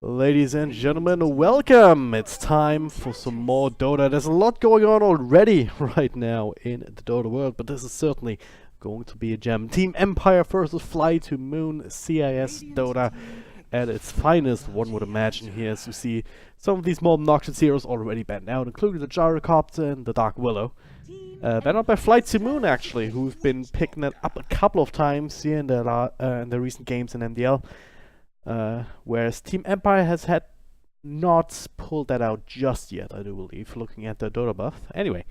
Ladies and gentlemen, welcome! It's time for some more Dota. There's a lot going on already right now in the Dota world, but this is certainly going to be a gem. Team Empire versus FlyToMoon CIS Dota at its finest, one would imagine here, as you see some of these more obnoxious heroes already banned out, including the Gyrocopter and the Dark Willow. Banned out by FlyToMoon, actually, who've been picking it up a couple of times here in the recent games in MDL. Whereas Team Empire has had not pulled that out just yet, I do believe, looking at the Dota buff. Anyway,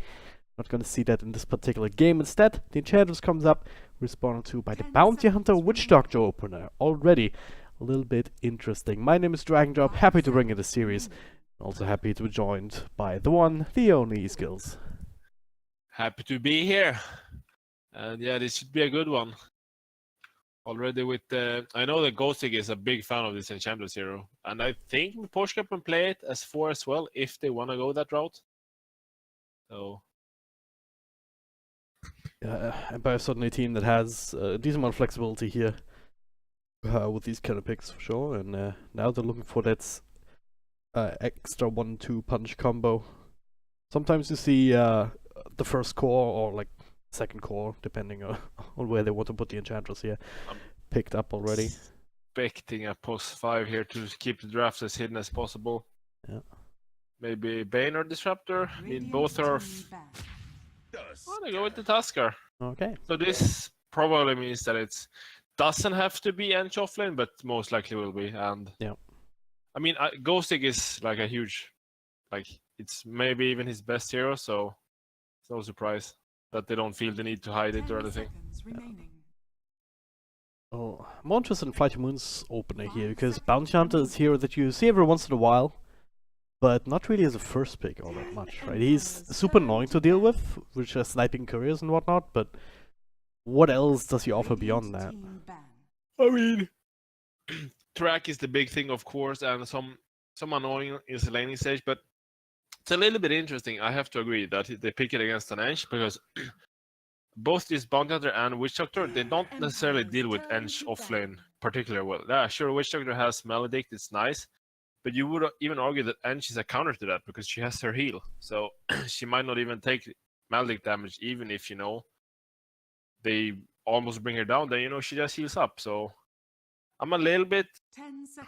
not going to see that in this particular game. Instead, the Enchantress comes up, responded to by the Bounty Hunter Witch Doctor opener. Already a little bit interesting. My name is dragondrop, happy to bring you the series. Also happy to be joined by the one, the only eskillz. Happy to be here. And yeah, this should be a good one. Already with the... I know that Ghostig is a big fan of this Enchantress hero. And I think Porsche can play it as 4 as well, if they want to go that route. So... Empire is certainly a team that has a decent amount of flexibility here with these kind of picks, for sure. And now they're looking for that extra 1-2 punch combo. Sometimes you see the first core or like second core, depending on where they want to put the Enchantress here, picked up already. Expecting a post 5 here to keep the drafts as hidden as possible. Yeah. Maybe Bane or Disruptor. I mean, both are... Oh, they go with the Tusker. Okay. So this probably means that it doesn't have to be Ench offlane, but most likely will be. And yeah, I mean, Ghostig is like a huge, like it's maybe even his best hero, so it's no surprise that they don't feel the need to hide it or anything. Yeah. Oh, I'm more interested in FlyToMoon's opener here, because Bounty Hunter is a hero that you see every once in a while, but not really as a first pick all that much, right? He's super annoying to deal with, which is sniping couriers and whatnot, but what else does he offer beyond that? I mean, track is the big thing, of course, and some annoying is the laning stage, but it's a little bit interesting. I have to agree that they pick it against an Ench, because both this Bounty Hunter and Witch Doctor, they don't necessarily deal with Ench offlane particularly well. Yeah, sure, Witch Doctor has Maledict, it's nice, but you would even argue that Ench is a counter to that, because she has her heal, so she might not even take Maledict damage, even if, you know, they almost bring her down, then, you know, she just heals up. So I'm a little bit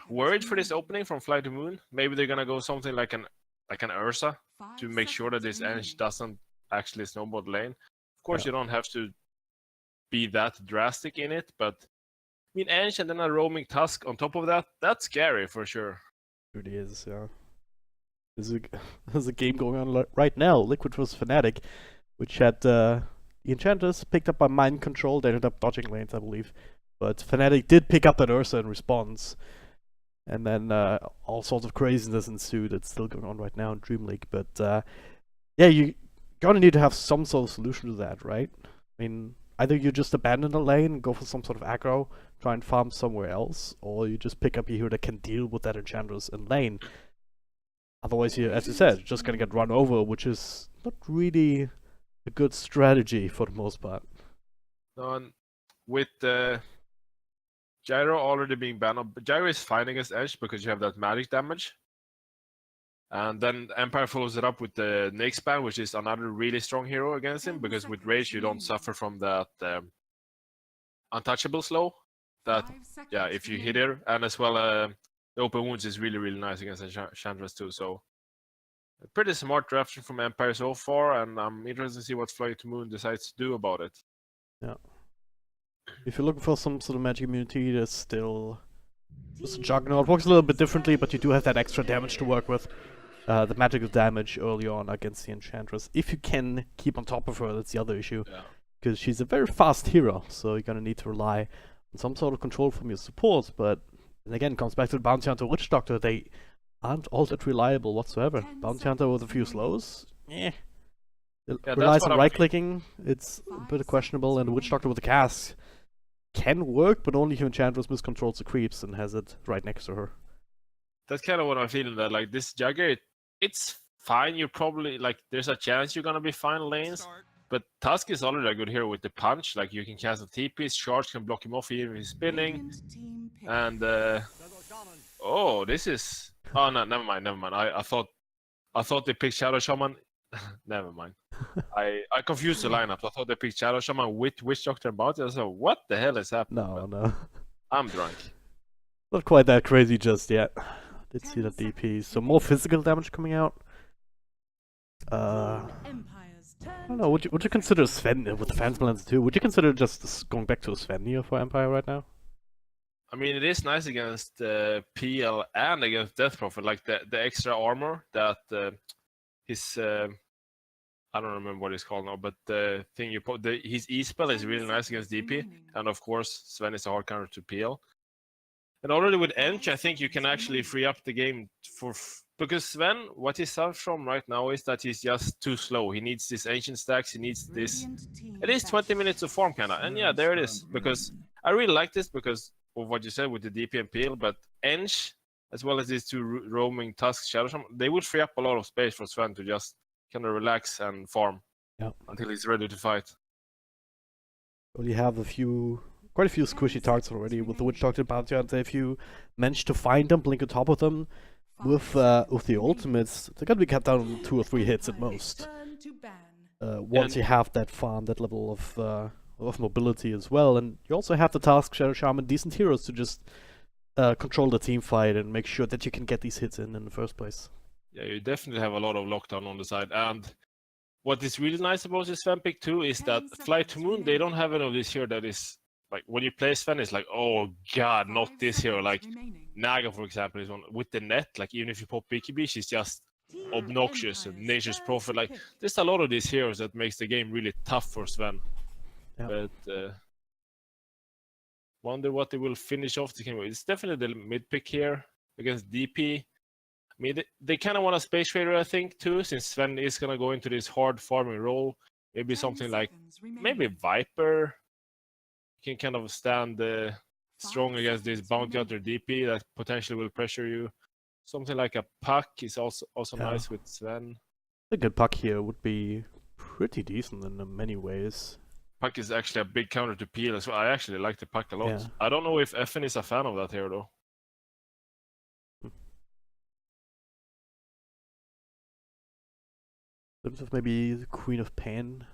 worried for this opening from FlyToMoon. Maybe they're gonna go something like an Ursa to make sure that this Ench doesn't actually snowball the lane. Of course, you don't have to be that drastic in it, but I mean, Ench and then a roaming Tusk on top of that, that's scary for sure. It really is, yeah. There's a game going on right now, Liquid vs Fnatic, which had the Enchantress picked up by Mind Control. They ended up dodging lanes, I believe. But Fnatic did pick up that Ursa in response. And then all sorts of craziness ensued. It's still going on right now in Dream League. But yeah, you're gonna need to have some sort of solution to that, right? I mean, either you just abandon the lane and go for some sort of aggro, try and farm somewhere else, or you just pick up a hero that can deal with that Enchantress in lane. Otherwise, you, as you said, just gonna get run over, which is not really a good strategy for the most part. No, and with Gyro already being banned, but Gyro is fine against Ench because you have that magic damage. And then Empire follows it up with the Nyx ban, which is another really strong hero against him, because with Rage you don't suffer from that untouchable slow. That, yeah, if you hit her, and as well the open wounds is really, really nice against Enchantress too. So a pretty smart drafting from Empire so far, and I'm interested to see what FlyToMoon decides to do about it. Yeah. If you're looking for some sort of magic immunity, there's still just a Juggernaut. It works a little bit differently, but you do have that extra damage to work with. The magical damage early on against the Enchantress. If you can keep on top of her, that's the other issue. Because she's a very fast hero, so you're gonna need to rely on some sort of control from your support. But then again, it comes back to the Bounty Hunter Witch Doctor. They aren't all that reliable whatsoever. Bounty Hunter with a few slows, it relies on right-clicking, it's a bit questionable, and the Witch Doctor with the cast can work, but only if Enchantress miscontrols the creeps and has it right next to her. That's kind of what I'm feeling, that like this Jagger, it's fine, you're probably, like, there's a chance you're gonna be fine lanes, but Tusk is already a good hero with the punch, like you can cast a TP, his charge can block him off even if he's spinning, and oh, this is. Oh no, never mind. I thought they picked Shadow Shaman. Never mind. I confused the lineup. I thought they picked Shadow Shaman with Witch Doctor and Bounty. I was like, what the hell is happening? No, But no. I'm drunk. Not quite that crazy just yet. Did see that DP. So more physical damage coming out. I don't know. Would you consider Sven with the fans balance too? Would you consider just going back to Sven here for Empire right now? I mean, it is nice against PL and against Death Prophet, like the extra armor that his I don't remember what it's called now, but the thing you put his E spell is really nice against DP, and of course Sven is a hard counter to PL. And already with Ench, I think you can actually free up the game because Sven, what he suffers from right now is that he's just too slow. He needs these ancient stacks. He needs this at least 20 minutes of farm kinda, and yeah, there it is. Because I really like this because of what you said with the DP and PL, but Ench, as well as these two roaming Tusk Shadow Shaman, they would free up a lot of space for Sven to just kind of relax and farm until he's ready to fight. Well, you have quite a few squishy targets already with the Witch Doctor Bounty Hunter. If you manage to find them, blink on top of them with the ultimates, they're gonna be cut down on 2 or 3 hits at most. Once you have that farm, that level of mobility as well, and you also have the Task Shadow Shaman, decent heroes to just control the team fight and make sure that you can get these hits in the first place. Yeah, you definitely have a lot of lockdown on the side. And what is really nice about this Sven pick too is that FlyToMoon, they don't have any of this here that is like when you play Sven, it's like, oh god, not this hero. Like Naga, for example, is one with the net. Like even if you pop BKB, she's just obnoxious and Nature's Prophet. Like there's a lot of these heroes that makes the game really tough for Sven. Yeah. But wonder what they will finish off the game with. It's definitely the mid pick here against DP. I mean, they kind of want a Space Trader, I think, too, since Sven is going to go into this hard farming role. Maybe something like, maybe Viper can kind of stand strong against this Bounty Hunter DP that potentially will pressure you. Something like a Puck is also nice with Sven. A good Puck here would be pretty decent in many ways. Puck is actually a big counter to PL as well. I actually like the Puck a lot. Yeah. I don't know if FN is a fan of that here, though. In terms of maybe the Queen of Pain.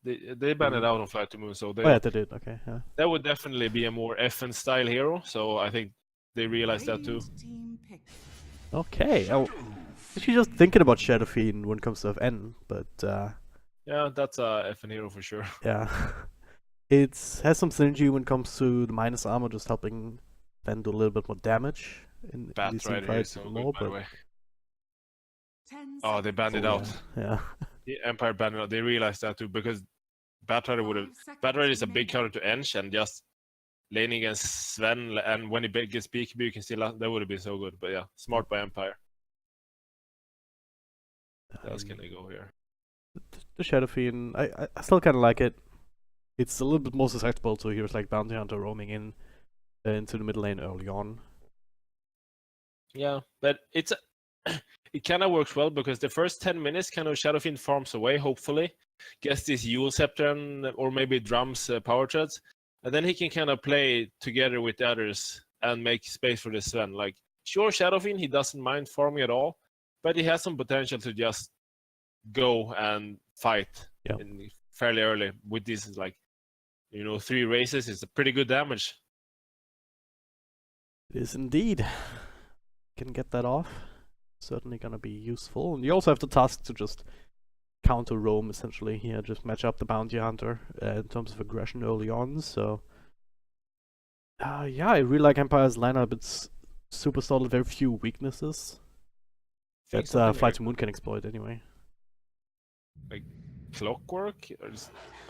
They banned it out on FlyToMoon, so Oh yeah, they did. Okay, yeah. That would definitely be a more FN style hero. So I think they realized that too. Okay, I was actually just thinking about Shadow Fiend when it comes to FN, but yeah, that's a FN hero for sure. Yeah, it has some synergy when it comes to the minus armor, just helping Fen do a little bit more damage in these team fights so more. good, by the way. Oh, they banned it out. Yeah. The Empire banned it out. They realized that too because Batrider would have. Batrider is a big counter to Ench and just laning against Sven, and when he gets BKB, you can still. That would have been so good. But yeah, smart by Empire. What else can they go here? The Shadow Fiend, I still kind of like it. It's a little bit more susceptible to heroes like Bounty Hunter roaming in into the middle lane early on. Yeah, but it kind of works well because the first 10 minutes kind of Shadow Fiend farms away, hopefully, gets this Yule Scepter or maybe drums power treads, and then he can kind of play together with the others and make space for the Sven. Like, sure, Shadow Fiend, he doesn't mind farming at all, but he has some potential to just go and fight fairly early with these, like, 3 races. It's a pretty good damage. It is indeed. Can get that off. Certainly gonna be useful. And you also have the task to just counter roam essentially here, just match up the Bounty Hunter in terms of aggression early on. So yeah, I really like Empire's lineup. It's super solid, very few weaknesses that FlyToMoon can exploit anyway. Like Clockwork?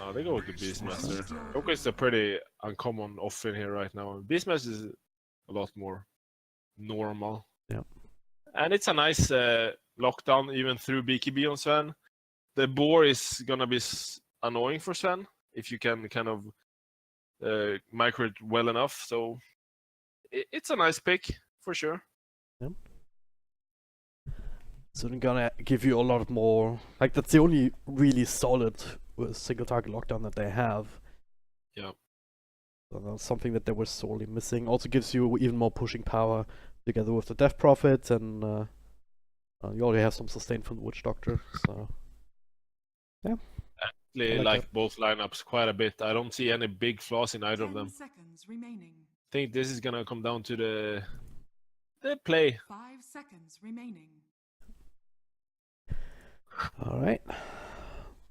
Or they go with the Beastmaster. Clockwork is a pretty uncommon off-in here right now. Beastmaster is a lot more normal. Yeah. And it's a nice lockdown even through BKB on Sven. The boar is gonna be annoying for Sven if you can kind of micro it well enough. So it's a nice pick for sure. Yeah. So they're gonna give you a lot more. Like that's the only really solid single target lockdown that they have. Yeah. So that's something that they were sorely missing. Also gives you even more pushing power together with the Death Prophet, and you already have some sustain from the Witch Doctor, so yeah. They like like both lineups quite a bit. I don't see any big flaws in either of 10 them. seconds remaining. I think this is gonna come down to the play. 5 seconds remaining. Alright.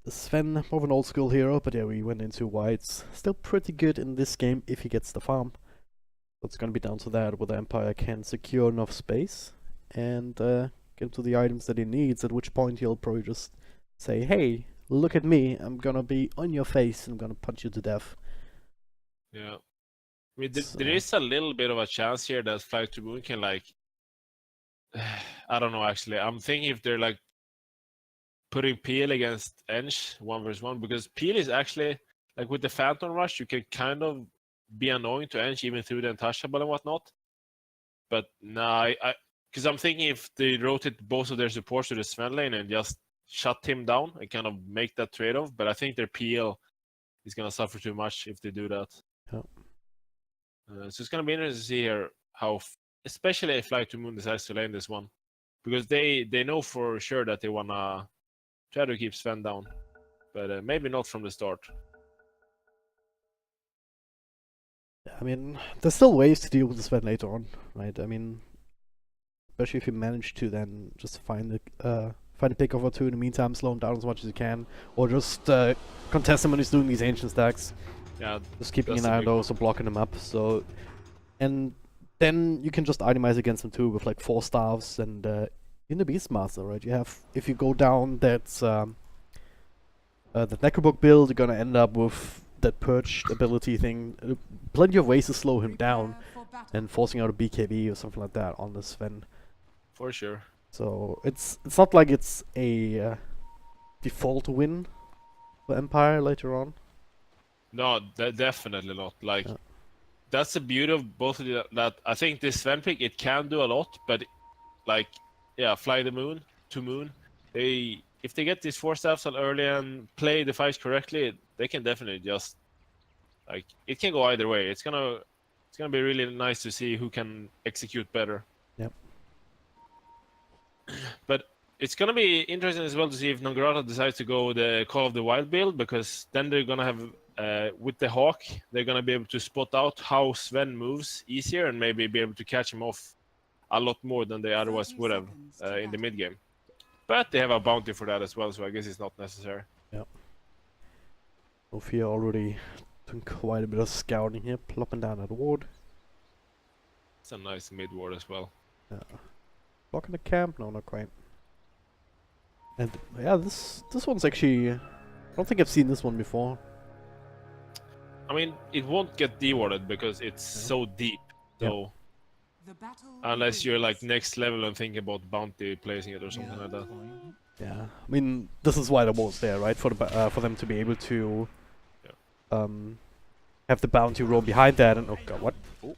The Sven, more of an old school hero, but yeah, we went into whites. Still pretty good in this game if he gets the farm. So it's gonna be down to that, whether Empire can secure enough space and get to the items that he needs, at which point he'll probably just say, hey, look at me, I'm gonna be on your face and I'm gonna punch you to death. Yeah. I mean, So- there is a little bit of a chance here that FlyToMoon can, like, I don't know, actually. I'm thinking if they're, like, putting Peel against Enge 1v1, because Peel is actually, like, with the Phantom Rush, you can kind of be annoying to Enge even through the Untouchable and whatnot. But nah, because I'm thinking if they rotate both of their supports to the Sven lane and just shut him down and kind of make that trade-off, but I think their Peel is going to suffer too much if they do that. Yeah. So it's going to be interesting to see here how, especially if FlyToMoon decides to lane this one, because they know for sure that they want to try to keep Sven down, but maybe not from the start. I mean, there's still ways to deal with the Sven later on, right? I mean, especially if you manage to then just find a pick over two in the meantime, slow him down as much as you can, or just contest him when he's doing these ancient stacks. Yeah, just keeping that's an a eye on big those or blocking them up. So, and then you can just itemize against them too with like 4 staffs and in the Beastmaster, right? You have, if you go down that Necrobook build, you're gonna end up with that Purged ability thing. Plenty of ways to slow him down Prepare for battle. and forcing out a BKB or something like that on the Sven. for sure. So it's not like it's a default win for Empire later on. No, definitely not. Like, Yeah. that's the beauty of both of the, that I think this Sven pick, it can do a lot, but like, yeah, FlyToMoon, if they get these 4 staffs out early and play the fights correctly, they can definitely just, like, it can go either way. It's gonna be really nice to see who can execute better. Yep. But it's gonna be interesting as well to see if Nangrata decides to go the Call of the Wild build, because then they're gonna have with the Hawk, they're gonna be able to spot out how Sven moves easier and maybe be able to catch him off a lot more than they otherwise 30 would have seconds to in the battle. mid game. But they have a bounty for that as well, so I guess it's not necessary. Sophia already doing quite a bit of scouting here, plopping down that ward. It's a nice mid ward as well. Blocking the camp? No, not quite. And yeah, this one's actually, I don't think I've seen this one before. I mean, it won't get dewarded because it's so deep. So The battle unless you're like begins. next level and thinking about bounty placing it or something like that. Yeah, I mean, this is why the ward's there, right? For the for them to be able to have the bounty roll behind that. And oh god, what? Oh.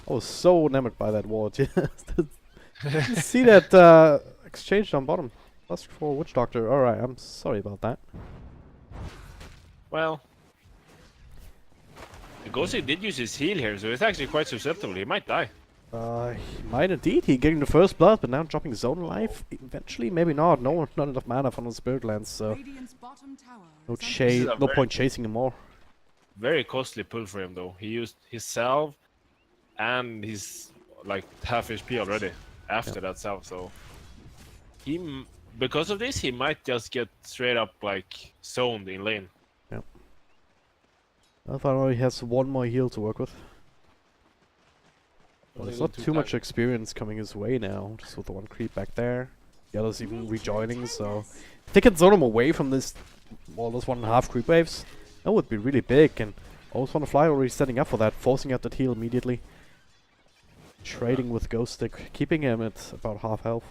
I was so enamored by that ward. See that exchange down bottom? Plus 4 Witch Doctor. Alright, I'm sorry about that. Well, Ghosty did use his heal here, so it's actually quite susceptible. He might die. He might indeed. He getting the first blood, but now dropping zone life. Eventually, maybe not. No, not enough mana from the Spirit Lands, so Radiant's bottom tower no is under chase. is a No very- point chasing him more. Very costly pull for him though. He used his salve and he's like half HP already after that salve, so because of this he might just get straight up like zoned in lane. I thought he has 1 more heal to work with. Well, there's not too much experience coming his way now, just with the 1 creep back there. The others even rejoining, so if they can zone him away from this, well, those 1.5 creep waves, that would be really big. And always want to fly already setting up for that, forcing out that heal immediately. Trading with Ghost Stick, keeping him at about half health.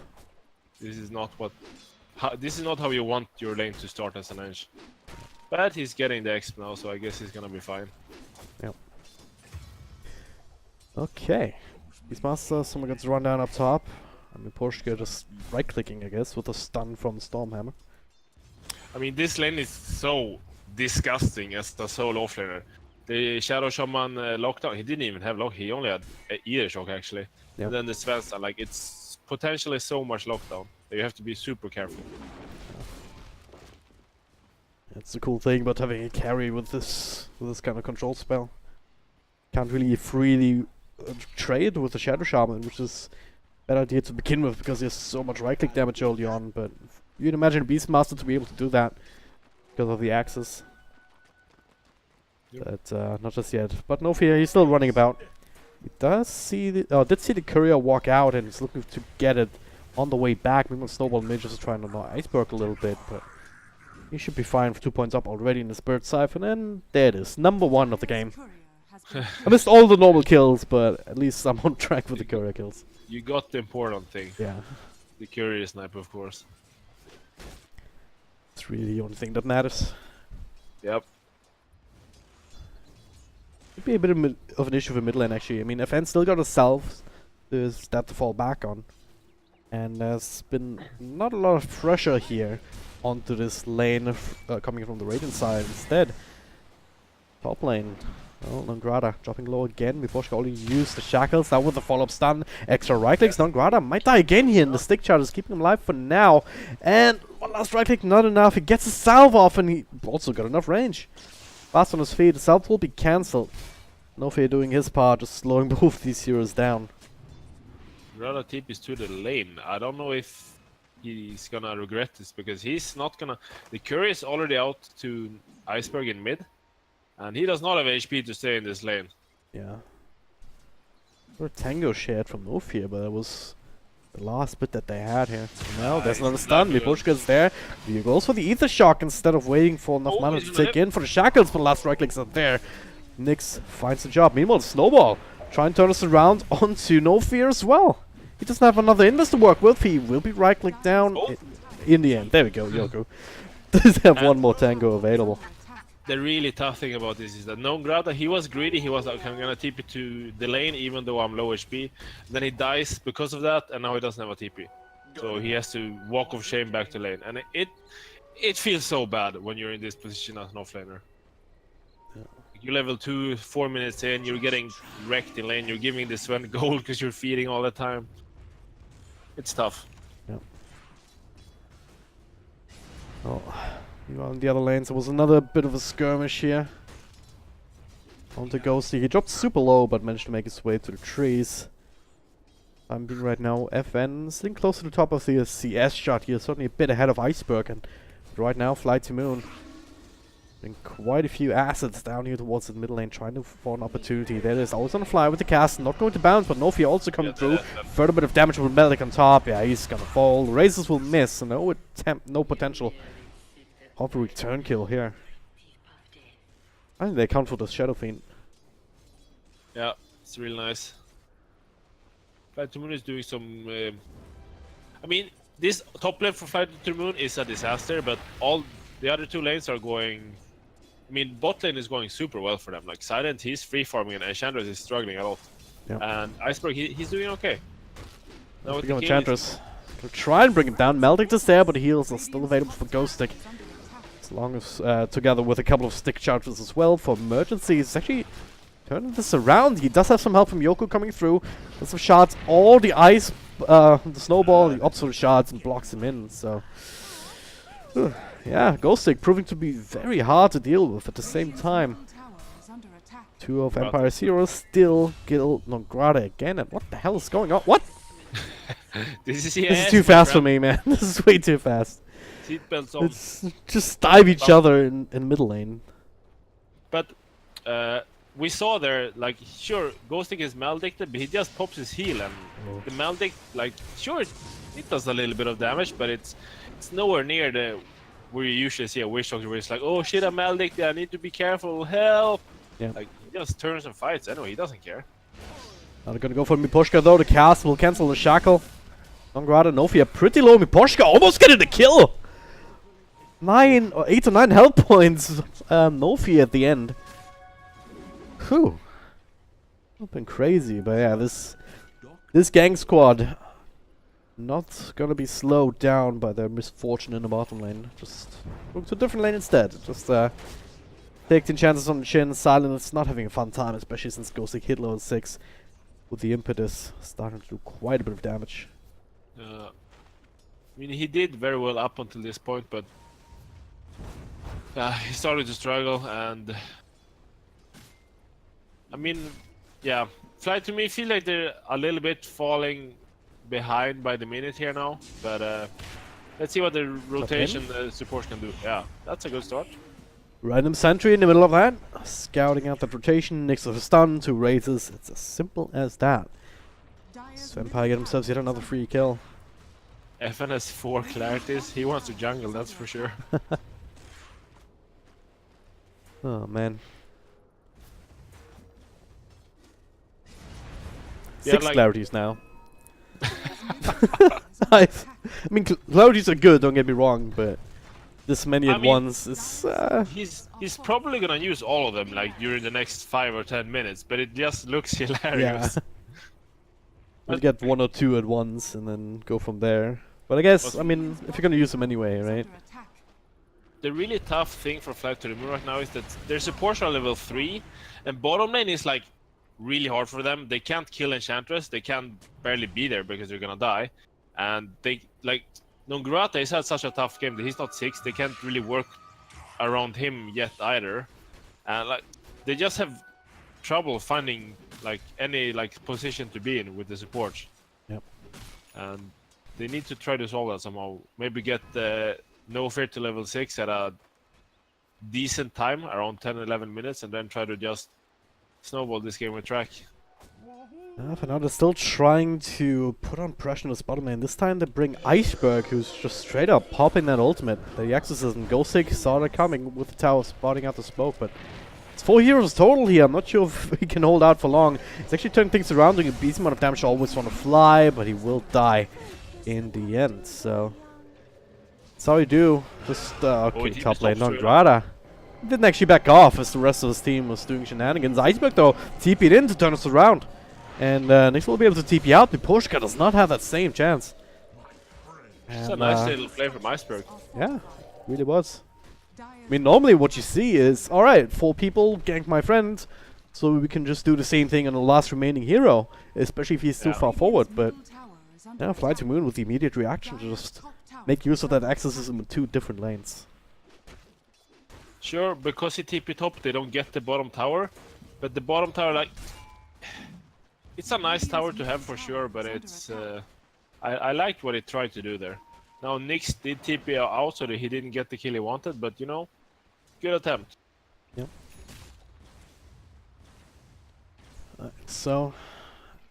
This is not how you want your lane to start as an edge. But he's getting the exp now, so I guess he's gonna be fine. Okay. Beastmaster, someone gets run down up top. I mean, Porshka just right-clicking, I guess, with a stun from Stormhammer. I mean, this lane is so disgusting as the solo offlaner. the Shadow Shaman lockdown, he didn't even have lock. He only had either shock actually. Yep. And then the Svenska, like it's potentially so much lockdown that you have to be super careful. That's the cool thing about having a carry with this kind of control spell. Can't really freely trade with the Shadow Shaman, which is a bad idea to begin with because he has so much right-click damage early on. But you'd imagine Beastmaster to be able to do that because of the axes. Yep. But not just yet. But no fear, he's still running about. He does see the did see the courier walk out and is looking to get it on the way back. Meanwhile, Snowball Mage is trying to annoy Iceberg a little bit, but he should be fine for 2 points up already in his Bird Siphon, and there it is, number 1 of the game. I missed all the normal kills, but at least I'm on track with the courier kills. You got the important thing. Yeah, The Curious Sniper, of course. it's really the only thing that matters. Yep. Could be a bit of an issue for mid lane actually. I mean, FN still got a Salve, there's that to fall back on. And there's been not a lot of pressure here onto this lane coming from the Radiant side. Instead, top lane, well, Nongrata dropping low again. Miposhka only used the shackles, now with the follow-up stun. Extra right clicks, Nongrata might die again here, and the stick charge is keeping him alive for now. And one last right click, not enough. He gets a salve off, and he also got enough range. Fast on his feet, the salve will be cancelled. No fear doing his part, just slowing both these heroes down. Rather tip is to the lane. I don't know if he's gonna regret this because he's not gonna. The Curious is already out to Iceberg in mid, and he does not have HP to stay in this lane. Yeah. Or Tango shared from no fear, but it was the last bit that they had here. So now there's another stun. Miposhka's there. He goes for the Ether Shock instead of waiting for enough mana to take in for the shackles, but the last right clicks are there. Nyx finds the job. Meanwhile, Snowball trying to turn us around onto No Fear as well. He doesn't have another invis to work with. He will be right-clicked down in the end. There we go, Yoko. Does have one more Tango available. The really tough thing about this is that Nongrata, he was greedy. He was like, I'm gonna TP to the lane even though I'm low HP. Then he dies because of that, and now he doesn't have a TP. So he has to walk of shame back to lane. And it feels so bad when you're in this position as an offlaner. You level 2, 4 minutes in, you're getting wrecked in lane, you're giving this one gold because you're feeding all the time. It's tough. Yeah. Oh, on the other lanes, there was another bit of a skirmish here. Onto Ghosty. He dropped super low, but managed to make his way to the trees. I'm being right now, FN sitting close to the top of the CS shot here, certainly a bit ahead of Iceberg, and right now, FlyToMoon. And quite a few assets down here towards the middle lane, trying to for an opportunity. There it is, always on the fly with the cast, not going to bounce, but Nofi also coming through. Further bit of damage with Meldic on top. Yeah, he's gonna fall. Razors will miss, so no attempt, no potential of a return kill here. I think they count for the Shadow Fiend. Yeah, it's really nice. FlyToMoon is doing some. I mean, this top lane for FlyToMoon is a disaster, but all the other 2 lanes are going. I mean, bot lane is going super well for them. Like Silent, he's free farming, and Enchantress is struggling a lot. Yep. And Iceberg, he's doing okay. Now with the Enchantress. Gonna try and bring him down. Meldic is there, but the heals are still available for Ghost Stick. As long as, together with a couple of stick charges as well for emergency. He's actually turning this around. He does have some help from Yoko coming through. There's some shards. All the ice, the snowball, the obsolete shards, and blocks him in, so. Yeah, Ghost Stick proving to be very hard to deal with at the same time. 2 of Empire's heroes still kill Nongrata again, and what the hell is going on? What? This is too fast for me, man. This is way too fast. Seatbelts on. Let's just dive each other in middle lane. But we saw there, like, sure, Ghosting is maledicted, but he just pops his heal, and the maledict, like, sure, it does a little bit of damage, but it's nowhere near the where you usually see a Wish Doctor where it's like, oh shit, I'm maledicted, I need to be careful, help! Yeah. Like, he just turns and fights anyway, he doesn't care. Now they're gonna go for Miposhka though, the cast will cancel the shackle. Nongrata, Nofia pretty low, Miposhka almost getting the kill! 8 or 9 health points, Nofia at the end. Whew. Been crazy, but yeah, this gang squad not gonna be slowed down by their misfortune in the bottom lane. Just going to a different lane instead. Just taking chances on the chin. Silence not having a fun time, especially since Ghostic hit level 6 with the impetus starting to do quite a bit of damage. I mean, he did very well up until this point, but he started to struggle, and I mean, yeah, FlyToMoon feel like they're a little bit falling behind by the minute here now, but let's see what the rotation support can do. Yeah, that's a good start. Random sentry in the middle of that, scouting out that rotation next to the stun, 2 raises. It's as simple as that. Vampire get themselves yet another free kill. FN has 4 clarities. He wants to jungle, that's for sure. Oh man. Yeah, 6 like- clarities now. I mean, clarities are good, don't get me wrong, but this many I at mean, once is... He's probably gonna use all of them like during the next 5 or 10 minutes, but it just looks hilarious. yeah. I'll get 1 or 2 at once and then go from there. But I guess, I mean, if you're gonna use them anyway, right? The really tough thing for FlyToMoon right now is that their supports are level 3, and bottom lane is like really hard for them. They can't kill Enchantress, they can barely be there because they're gonna die. And they, like, Nongrata has had such a tough game that he's not 6, they can't really work around him yet either. And like, they just have trouble finding like any like position to be in with the support. Yep. And they need to try to solve that somehow. Maybe get the No Fear to level 6 at a decent time, around 10-11 minutes, and then try to just snowball this game with track. For now, they're still trying to put on pressure on the bottom lane. This time they bring Iceberg, who's just straight up popping that ultimate. The Exorcism. Ghostic saw that coming with the tower spotting out the smoke, but it's 4 heroes total here. I'm not sure if he can hold out for long. He's actually turning things around, doing a decent amount of damage. Always want to fly, but he will die in the end. So that's how you do. Just okay, he top just lane, stopped straight Nongrata. Didn't actually back off as the rest of his team was doing shenanigans. Iceberg though TP'd in to turn us around. And Nyx will be able to TP out. The Porshka does not have that same chance. It's a And, nice little play from Iceberg. yeah, really was. I mean, normally what you see is, alright, 4 people gank my friend, so we can just do the same thing on the last remaining hero, especially if he's too far forward. But yeah, FlyToMoon with the immediate reaction to just make use of that exorcism in 2 different lanes. Sure, because he TP top, they don't get the bottom tower. But the bottom tower, like, it's a nice tower to have for sure, but it's I liked what he tried to do there. Now Nyx did TP out so that he didn't get the kill he wanted, but you know, good attempt. Yep. So,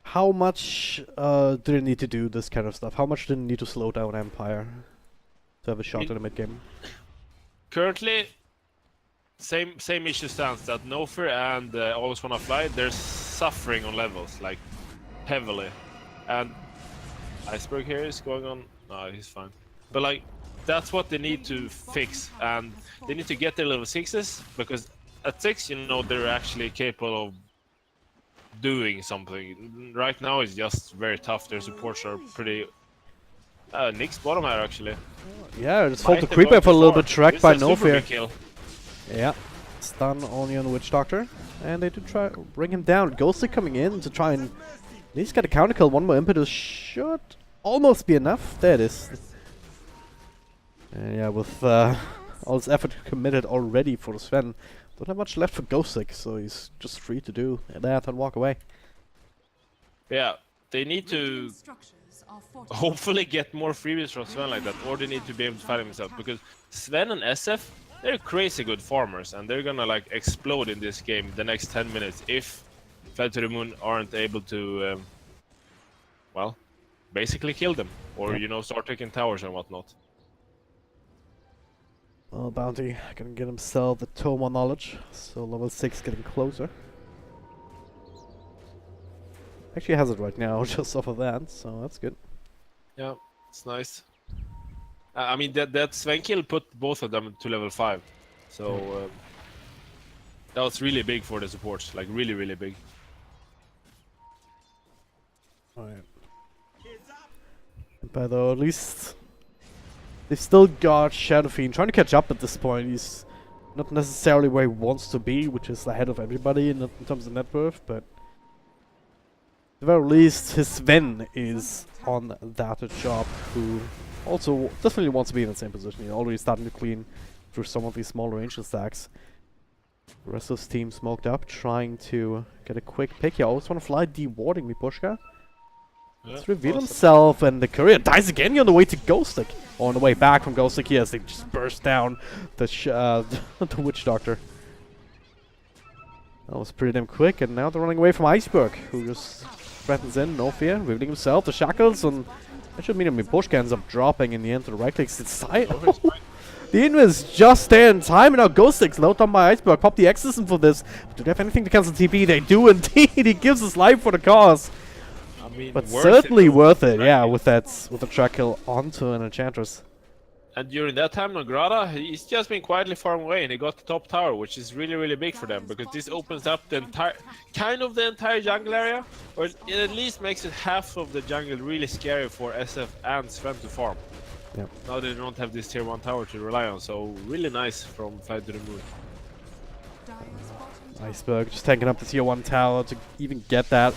how much do they need to do this kind of stuff? How much do they need to slow down Empire to have a shot in the mid game? Currently, same issue stands that No Fear and Always Wanna Fly, they're suffering on levels, like, heavily. And Iceberg here is going on... No, he's fine. But, like, that's what they need to fix. And they need to get their level 6s, because at 6, you know, they're actually capable of doing something. Right now, it's just very tough. Their supports are pretty... Nyx bottom here, actually. Yeah, just fault Might the have creeper gone for a too little far. bit tracked This by is a No super Fear. big kill. Yeah, stun only on the Witch Doctor, and they do try to bring him down. Ghostic coming in to try and he's got a counter kill. 1 more impetus should almost be enough. There it is. And yeah, with all this effort committed already for Sven, don't have much left for Ghostic, so he's just free to do that and walk away. Yeah, they need to hopefully get more freebies from Sven like that, or they need to be able to fight himself, because Sven and SF, they're crazy good farmers, and they're gonna like explode in this game the next 10 minutes if FlyToMoon aren't able to, well, basically kill them, or you know, start taking towers and whatnot. Well, Bounty gonna get himself the Toma knowledge, so level 6 getting closer. Actually has it right now, just off of that, so that's good. Yeah, it's nice. I mean, that Sven kill put both of them to level 5, so that was really big for the supports, like really, really big. Alright. But though, at least they've still got Shadow Fiend trying to catch up at this point. He's Not necessarily where he wants to be, which is ahead of everybody in terms of net worth, but at the very least, his Sven is on that job, who also definitely wants to be in the same position. He's already starting to clean through some of these smaller ancient stacks. The rest of his team smoked up, trying to get a quick pick here. I always want to fly dewarding Miposhka. Let's reveal himself, and the courier dies again on the way to Ghostic. Or on the way back from Ghostic here as they just burst down the the Witch Doctor. That was pretty damn quick, and now they're running away from Iceberg, who just threatens in, no fear, revealing himself, the shackles, and that should mean that Miposhka ends up dropping in the end to the right clicks. It's the Invis just there in time, and now Ghostic's low down by Iceberg. Pop the Exorcism for this. But do they have anything to cancel TP? They do indeed. He gives his life for the cause. I mean, But certainly worth it, yeah, with the track kill onto an Enchantress. And during that time, Nagrada, he's just been quietly farming away, and he got the top tower, which is really, really big for them, because this opens up the entire jungle area, or it at least makes it half of the jungle really scary for SF and Sven to farm. Yep. Now they don't have this tier 1 tower to rely on, so really nice from FlyToMoon. Iceberg just tanking up the tier 1 tower to even get that.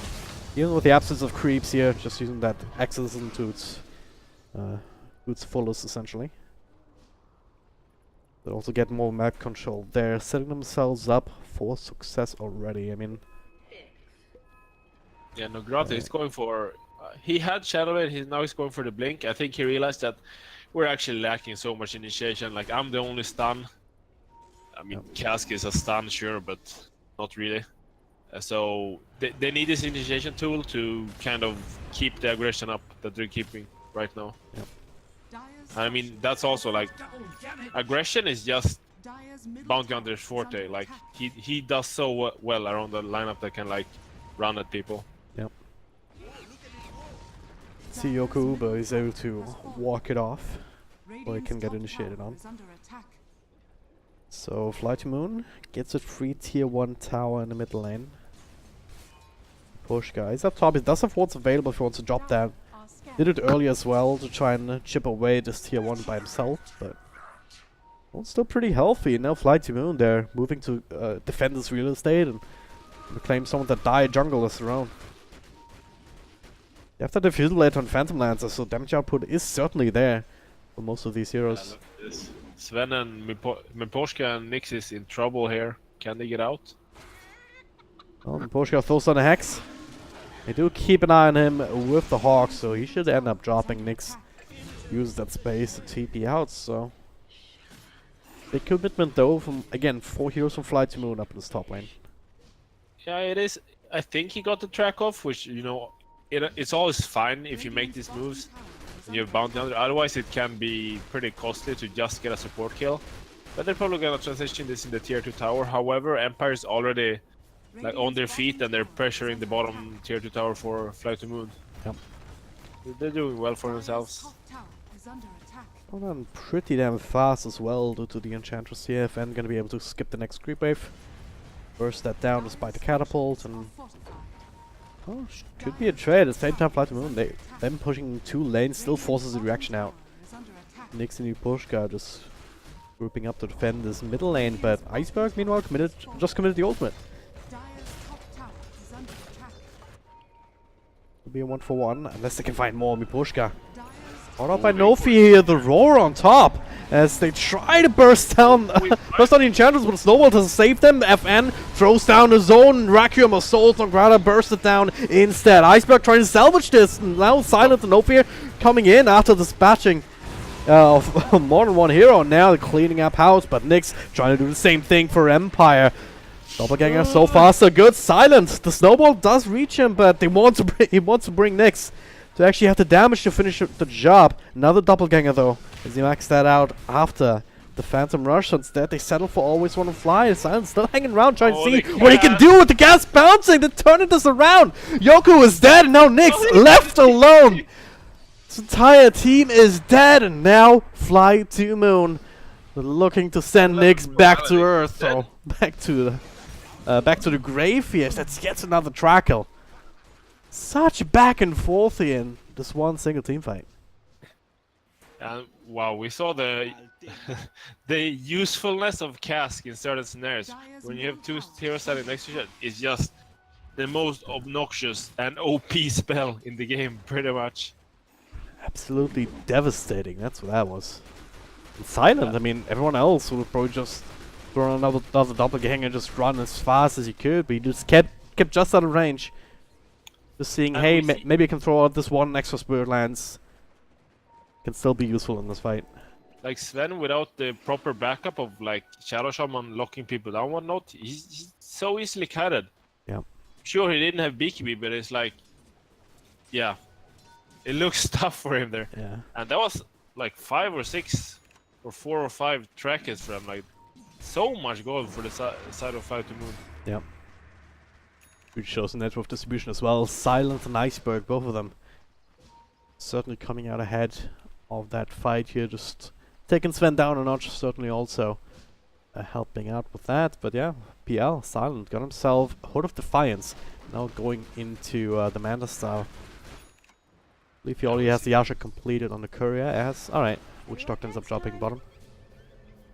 Even with the absence of creeps here, just using that Exorcism to its fullest, essentially. They also get more map control. They're setting themselves up for success already. I mean, yeah, Nagrata is going for. He had Shadowblade. Now he's going for the blink. I think he realized that we're actually lacking so much initiation. Like, I'm the only stun. I mean, Cask is a stun, sure, but not really. So they need this initiation tool to kind of keep the aggression up that they're keeping right now. Yep. I mean, that's also like aggression is just Bounty Hunter's forte. Like he does so well around the lineup that can like run at people. Yep. See Yoku, but he's able to walk it off, or he can get initiated on. So FlyToMoon gets a free tier 1 tower in the mid lane. Push guys up top. He does have wards available if he wants to drop that. Did it earlier as well to try and chip away this tier 1 by himself, but well, still pretty healthy. Now FlyToMoon, they're moving to defend this real estate and reclaim some of the dire junglers around. They have to defibrillate on Phantom Lancer, so damage output is certainly there for most of these heroes. Sven and Miposhka and Nyx is in trouble here. Can they get out? Well, Miposhka throws on a Hex. They do keep an eye on him with the Hawk, so he should end up dropping Nyx. Use that space to TP out, so... Big commitment though from, again, 4 heroes from FlyToMoon up in this top lane. Yeah, it is. I think he got the track off, which, you know, it's always fine if you make these moves and you have Bounty Hunter. Otherwise, it can be pretty costly to just get a support kill. But they're probably gonna transition this in the tier 2 tower. However, Empire is already like on their feet and they're pressuring the bottom tier 2 tower for FlyToMoon. Yep. They're doing well for themselves. Well done pretty damn fast as well due to the Enchantress here. FN gonna be able to skip the next creep wave. Burst that down despite the catapult, and oh, could be a trade. At the same time, FlyToMoon, them pushing 2 lanes still forces the reaction out. Nyx and Miposhka just grouping up to defend this middle lane, but Iceberg meanwhile just committed the ultimate. It'll be a 1-for-1 unless they can find more Miposhka. Caught up by Nofi here, the roar on top as they try to burst down the Enchantress, but Snowball doesn't save them. FN throws down the zone, Requiem of Souls on Grata bursts it down instead. Iceberg trying to salvage this, and now Silent and Nofi coming in after dispatching of more than one hero. Now they're cleaning up house, but Nyx trying to do the same thing for Empire. Doppelganger so far so good. Silent, the Snowball does reach him, but he wants to bring Nyx to actually have the damage to finish the job. Another Doppelganger though, as he maxed that out after the Phantom Rush. So instead they settle for Always Wanna Fly. Silent still hanging around trying to see what he can do with the gas bouncing to turn this around. Yoku is dead and now Nyx left alone. This entire team is dead and now FlyToMoon looking to send Nyx back to Earth. So back to the grave. Yes, that's yet another Trackle. Such back and forth in this one single team fight. And wow, we saw the the usefulness of cask in certain scenarios. When you have two heroes standing next to each other, it's just the most obnoxious and OP spell in the game, pretty much. Absolutely devastating. That's what that was. And silent. I mean, everyone else would have probably just thrown another doppelganger and just run as fast as he could, but he just kept just out of range. Just seeing, And hey, we see- maybe I can throw out this one extra Spirit Lance. Can still be useful in this fight. Like Sven, without the proper backup of like Shadow Shaman locking people down, whatnot, he's so easily cutted. Yeah. Sure, he didn't have BKB, but it's like, yeah, it looks tough for him there. Yeah. And that was like 5 or 6 or 4 or 5 track hits for him. Like, so much gold for the side of FlyToMoon. Yep. Which shows the network distribution as well. Silent and Iceberg, both of them. Certainly coming out ahead of that fight here. Just taking Sven down a notch. Certainly also helping out with that. But yeah, PL, Silent, got himself Hood of Defiance. Now going into the Manta style. I believe he already has the Yasha completed on the Courier as... Alright, Witch Doctor ends up dropping bottom.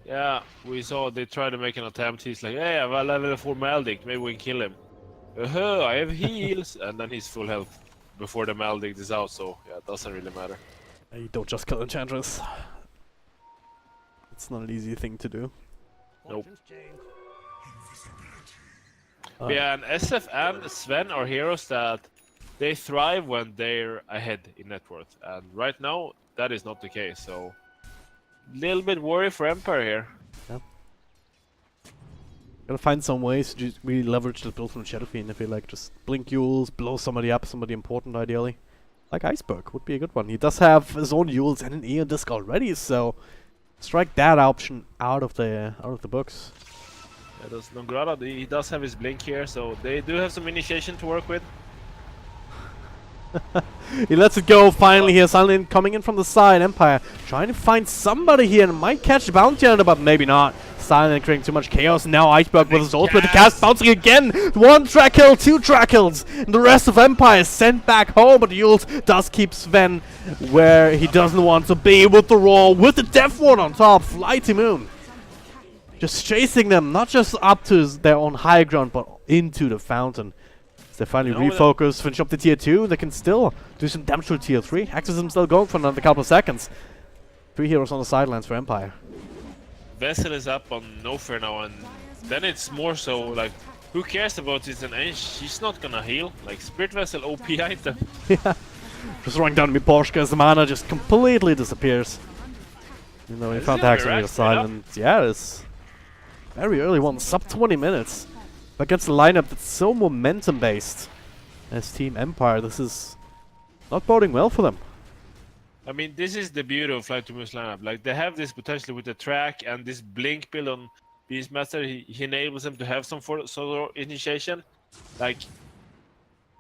Yeah, we saw they tried to make an attempt. He's like, hey, I have a level 4 Maldic, maybe we can kill him. I have heals, and then he's full health before the Maldic is out, so yeah, it doesn't really matter. You don't just kill Enchantress. It's not an easy thing to do. Nope. Yeah, and SF and Sven are heroes that they thrive when they're ahead in net worth, and right now that is not the case. So, little bit worried for Empire here. Gotta find some ways to just really leverage the build from Shadow Fiend. I feel like just blink Yules, blow somebody up, somebody important ideally. Like Iceberg would be a good one. He does have his own Yules and an Aeon Disc already, so strike that option out of the books. Yeah, there's Nongrada, he does have his blink here, so they do have some initiation to work with. He lets it go finally here. Silent coming in from the side. Empire trying to find somebody here and might catch the bounty on it, but maybe not. Silent creating too much chaos. Now Iceberg with his ult with the cast bouncing again. 1 track kill, 2 track kills. And the rest of Empire is sent back home, but Yules does keep Sven where he doesn't want to be with the roll, with the Death Ward on top. FlyToMoon just chasing them, not just up to their own high ground, but into the fountain. They finally refocus, finish up the tier 2, they can still do some damage to tier 3. Axism still going for another couple of seconds. 3 heroes on the sidelines for Empire. Vessel is up on no fair now, and then it's more so like, who cares about this? And she's not gonna heal. Like, Spirit Vessel OP item. Yeah. Just running down to Miposhka as the mana just completely disappears. You know, he found the Hexen with silent. Yeah, it's very early one, sub 20 minutes. Against a lineup that's so momentum based as Team Empire, this is not boding well for them. I mean, this is the beauty of FlyToMoon's lineup. Like, they have this potentially with the track and this blink build on Beastmaster. He enables them to have some sort of initiation. Like,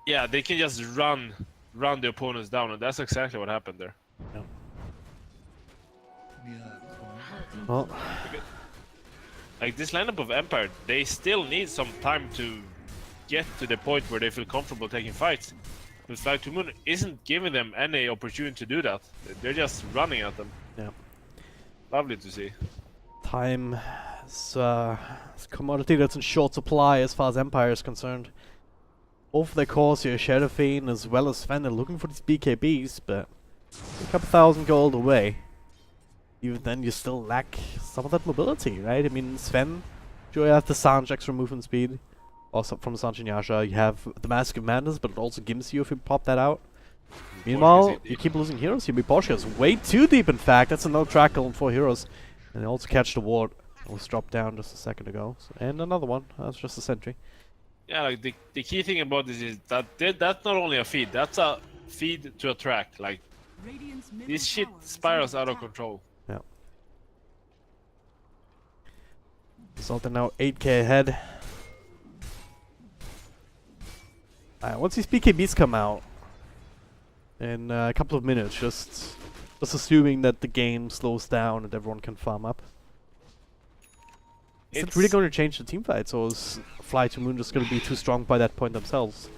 yeah, they can just run the opponents down, and that's exactly what happened there. Well, like, this lineup of Empire, they still need some time to get to the point where they feel comfortable taking fights. But FlyToMoon isn't giving them any opportunity to do that. They're just running at them. yeah. Lovely to see. Time is a commodity that's in short supply as far as Empire is concerned. Both their cores here, Shadow Fiend as well as Sven, are looking for these BKBs, but a couple thousand gold away. Even then, you still lack some of that mobility, right? I mean, Sven, you have the Sanj extra movement speed. Also from Sanj and Yasha, you have the Mask of Madness, but it also gives you if you pop that out. Meanwhile, you keep losing heroes here. Miposhka is way too deep, in fact. That's another trackle on 4 heroes. And they also catch the ward. It was dropped down just a second ago. So, and another one. That's just a sentry. Yeah, like the key thing about this is that that's not only a feed, that's a feed to a track. Like, this shit spirals out of control. Yeah. Result in now 8k ahead. Once these BKBs come out in a couple of minutes, just assuming that the game slows down and everyone can farm up. Is it really going to change the team fights, or is FlyToMoon just going to be too strong by that point themselves?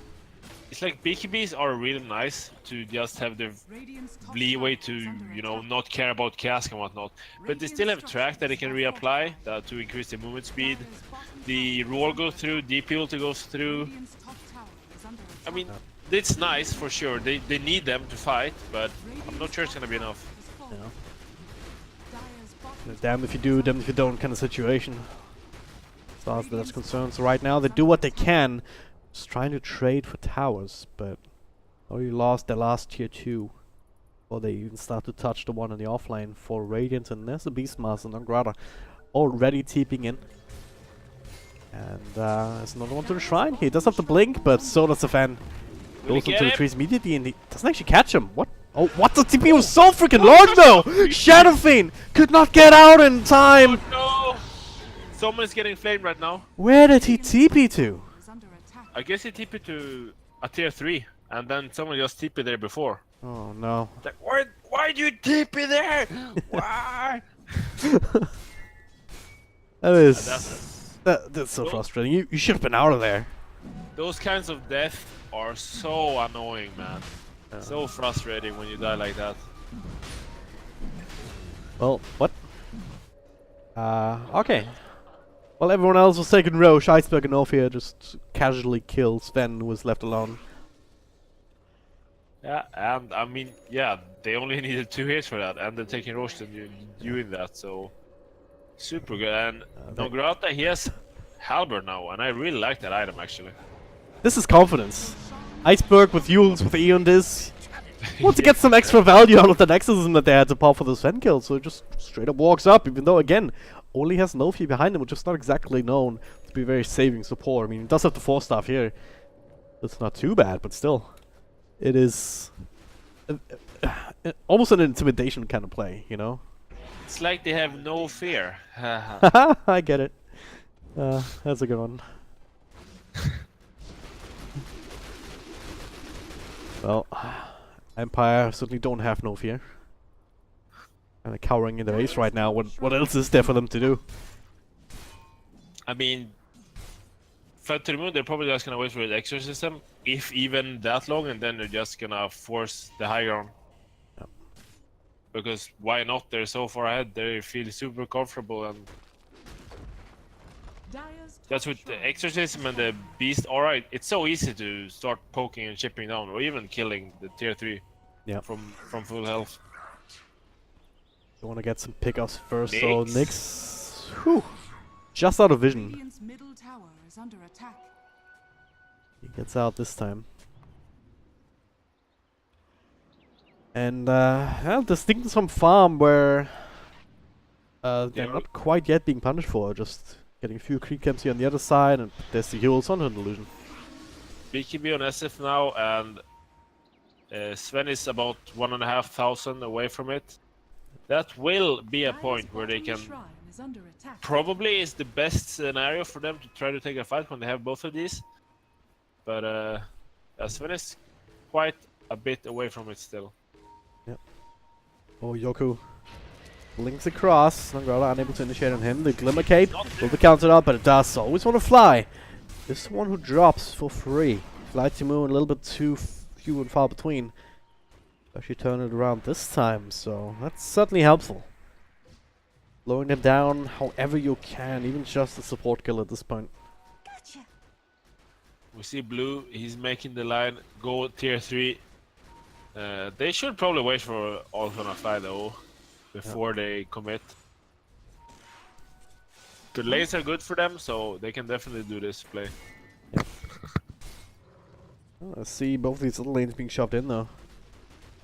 it's like BKBs are really nice to just have the Radiant's top leeway tower is to, under you know, attack. not care about cask and whatnot. But they still have track that they can reapply to increase the movement speed. Dire's bottom The tower roar is goes through, DP ulti goes through. Radiant's top tower is under I mean, attack. it's nice for sure. They need them to fight, but I'm not sure it's gonna be enough. You know, Dire's bottom damn if you do, damn if you don't kind of situation. As far as that's concerned. So right now they do what they can, just trying to trade for towers, but already lost their last tier 2. Before they even start to touch the one in the offlane for Radiant, and there's a Beastmaster and Angrata already TPing in. And there's another one to the shrine. He does have the blink, but so does the fan. Will he Goes get into the him? trees immediately and he doesn't actually catch him. What? Oh, what? The TP was so freaking large though! Shadow Fiend could not get out in time! Oh no! Someone is getting flamed right now. Where did he TP to? is under attack. I guess he TP'd to a tier 3, and then someone just TP'd there before. Oh no. Like, why'd you TP there? Why? That is... That's so frustrating. You should have been out of there. those kinds of deaths are so annoying, man. Yeah. So frustrating when you die like that. Well, what? Okay. Well, everyone else was taking Roche. Iceberg and Ophir just casually killed Sven, who was left alone. Yeah, and I mean, yeah, they only needed 2 hits for that, and they're taking Roche and doing that, so super good. And Nograta, he has Halberd now, and I really like that item actually. This is confidence. Iceberg with Yules, with Eon this. Want to get some extra value out of that exorcism that they had to pop for the Sven kill, so it just straight up walks up, even though, again, only has Nofi behind him, which is not exactly known to be very saving support. I mean, he does have the 4 staff here. That's not too bad, but still. It is almost an intimidation kind of play, you know? It's like they have no fear. I get it. That's a good one. Well, Empire certainly don't have no fear. Kinda cowering in the base right now. What else is there for them to do? I mean, FlyToMoon, they're probably just gonna wait for the exorcism, if even that long, and then they're just gonna force the high ground. Yep. Because why not? They're so far ahead, they feel super comfortable, and Dire's that's top with the shrine exorcism and the beast. Alright, it's so easy to start poking and chipping down, or even killing the tier 3 Yep. from full health. You wanna get some pickups first, so Nyx. Nyx. Whew. Just out of vision. Radiant's middle tower is under attack. He gets out this time. And well, there's things from farm where they're Yeah. not quite yet being punished for, just getting a few creep camps here on the other side, and there's the Yules on an illusion. BKB on SF now, and Sven is about 1,500 away from it. That will be a Dire's point where they bottom can shrine is under attack. probably is the best scenario for them to try to take a fight when they have both of these. But Sven is quite a bit away from it still. Oh, Yoku blinks across. Nangrala unable to initiate on him. The Glimmer Cape will be countered up, but it does always want to fly. This is the one who drops for free. FlyToMoon a little bit too few and far between. Actually turn it around this time, so that's certainly helpful. Lowering them down however you can, even just a support kill at this point. We see Blue, he's making the line go tier 3. They should probably wait for Altona Fly though, before they commit. The lanes are good for them, so they can definitely do this play. I see both these little lanes being shoved in though.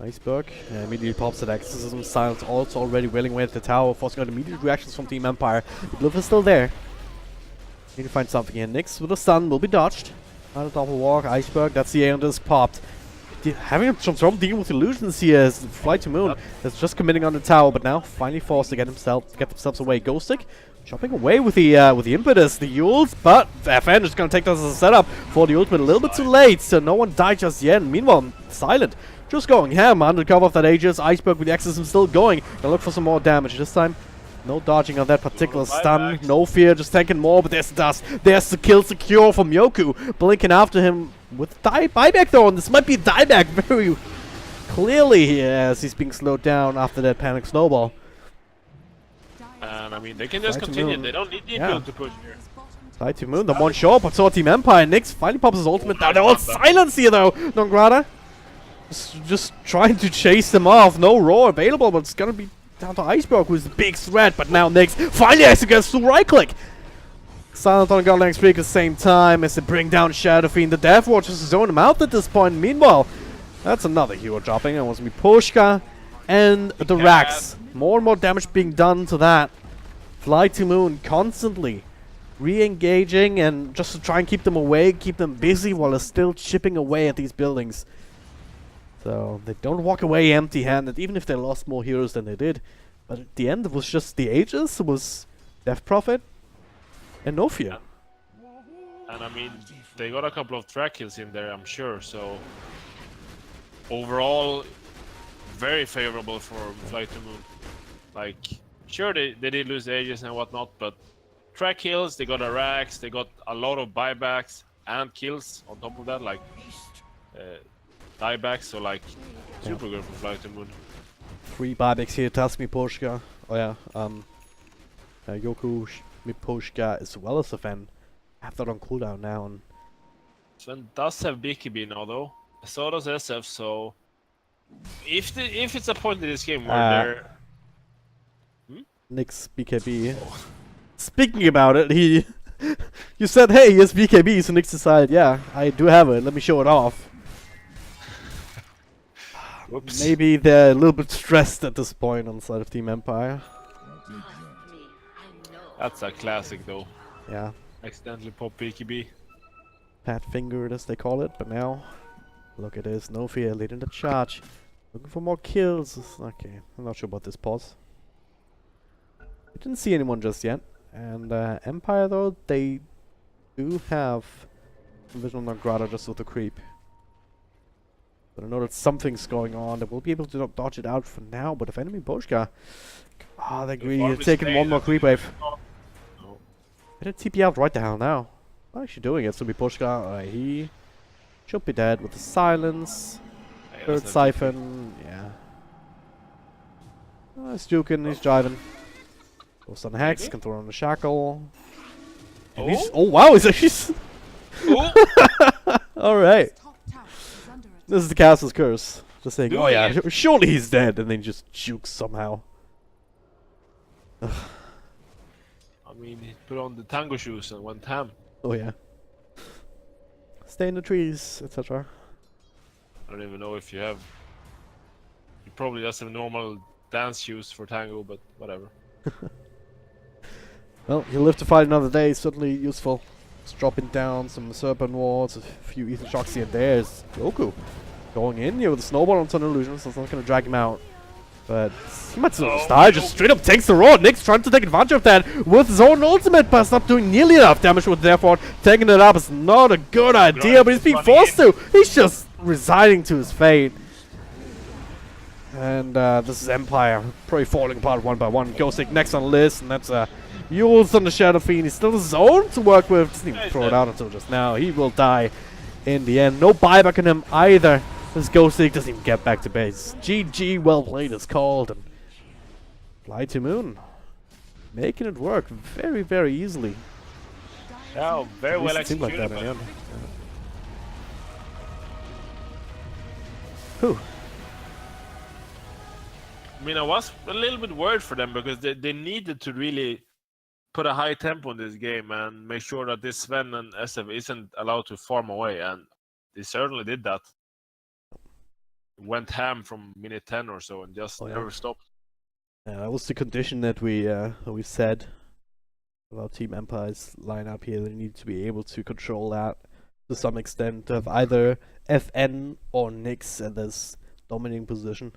Iceberg immediately pops at Exorcism. Silence also already wailing away at the tower, forcing out immediate reactions from Team Empire. The Glyph is still there. Need to find something here. Nyx with a stun will be dodged. Not a double walk. Iceberg, that's the Aeon Disc popped. Having some trouble dealing with illusions here as FlyToMoon is just committing on the tower, but now finally forced to get themselves away. Ghostic chopping away with the impetus, the Yules, but FN is going to take this as a setup for the ultimate. A little bit too late, so no one died just yet. And meanwhile, Silent just going ham under cover of that Aegis. Iceberg with the Exorcism still going. Gonna look for some more damage this time. No dodging on that particular stun. No fear, just tanking more, but there's the dust. There's the kill secure from Yoku. Blinking after him. with buyback though, and this might be dieback very clearly here as he's being slowed down after that panic snowball. And I mean, they can just FlyToMoon. continue. They don't need the ability to push here. FlyToMoon, the one shot, but so Team Empire. Nyx finally pops his ultimate down. They're all silence here though. Nongrata just trying to chase them off. No roar available, but it's gonna be down to Iceberg, who's the big threat. But now Nyx finally has to get through right click. Silent on Godlike Speak at the same time as they bring down Shadow Fiend. The Death Watch is zone him out at this point. Meanwhile, that's another hero dropping. It was gonna be Pushka and the Rax. More and more damage being done to that. FlyToMoon constantly re-engaging and just to try and keep them awake, keep them busy while they're still chipping away at these buildings. So they don't walk away empty-handed, even if they lost more heroes than they did. But at the end, it was just the Aegis, it was Death Prophet, and no fear. And I mean, they got a couple of track kills in there, I'm sure. So overall, very favorable for FlyToMoon. Like, sure, they did lose Aegis and whatnot, but track kills, they got a Rax, they got a lot of buybacks and kills on top of that, like diebacks, so like super good for FlyToMoon. 3 buybacks here, Tasmi Pushka. Oh yeah, Yoku Pushka as well as Sven have that on cooldown now. And Sven does have BKB now though, so does SF, so if it's a point in this game where they're... Nyx BKB. Speaking about it, you said, hey, he has BKB, so Nyx decided, yeah, I do have it, let me show it off. Whoops. Maybe they're a little bit stressed at this point on the side of Team Empire. That's a classic though. Yeah, Accidentally pop BKB. fat fingered as they call it, but now, look at this, no fear, leading the charge. Looking for more kills. Okay, I'm not sure about this pause. I didn't see anyone just yet. And Empire though, they do have Vision on Grata just with the creep. But I know that something's going on. They will be able to dodge it out for now, but if enemy Boschka... Ah, they agree. You're taking one more creep wave. Better TP out right the hell now. What is she doing? It's gonna be Pushka. He should be dead with the silence. Third siphon. Yeah. He's juking, he's driving. Goes on Hex, can throw on the shackle. And he's, oh wow, he's actually. Alright. This is the castle's curse. Just saying, oh yeah, surely he's dead, and then just jukes somehow. I mean, he put on the tango shoes and went ham. Oh yeah. Stay in the trees, etc. I don't even know if you have... You probably just have normal dance shoes for tango, but whatever. Well, you live to fight another day, certainly useful. Just dropping down some Serpent Wards, a few Ether Shocks here and there. Is Goku going in here with a snowball on Sun Illusion, so it's not going to drag him out. But he might still style, just straight up takes the roar. Nyx trying to take advantage of that with his own ultimate, but it's not doing nearly enough damage with therefore taking it up is not a good idea, but he's being forced to. He's just resigning to his fate. And this is Empire probably falling apart one by one. Ghostic next on the list, and that's Yules on the Shadow Fiend. He's still his own to work with. Doesn't even throw it out until just now. He will die in the end. No buyback on him either. This Ghostic doesn't even get back to base. GG, well played is called. And FlyToMoon making it work very, very easily. Yeah, very well executed. Like that in the end. Whew. I mean, I was a little bit worried for them because they needed to really put a high tempo in this game and make sure that this Sven and SF isn't allowed to farm away, and they certainly did that. Went ham from minute 10 or so and just never stopped. That was the condition that we said about Team Empire's lineup here. They need to be able to control that to some extent, of either FN or Nyx in this dominating position.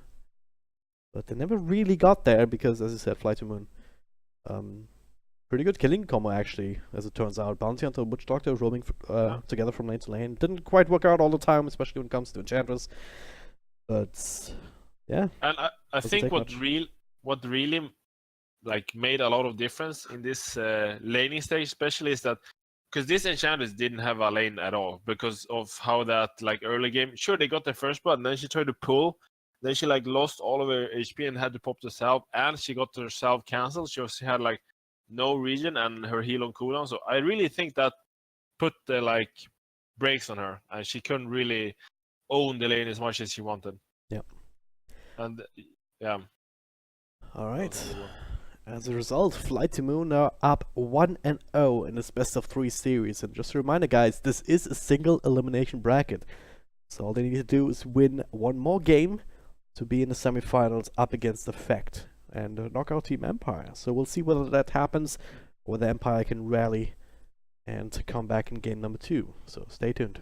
But they never really got there because, as I said, FlyToMoon. Pretty good killing combo actually, as it turns out. Bounty Hunter, Witch Doctor roaming together from lane to lane. Didn't quite work out all the time, especially when it comes to Enchantress. But yeah. And I think what really like made a lot of difference in this laning stage, especially, is that because this Enchantress didn't have a lane at all because of how that like early game. Sure, they got the first blood, and then she tried to pull. Then she like lost all of her HP and had to pop the salve, and she got her salve cancelled. She had like no regen and her heal on cooldown. So I really think that put the like brakes on her, and she couldn't really own the lane as much as she wanted. Yep. And yeah. All right. As a result, FlyToMoon are up 1-0 in this best of 3 series. And just a reminder, guys, this is a single elimination bracket. So all they need to do is win one more game to be in the semifinals up against Effect and knock out Team Empire. So we'll see whether that happens, or whether Empire can rally and come back in game number 2. So stay tuned.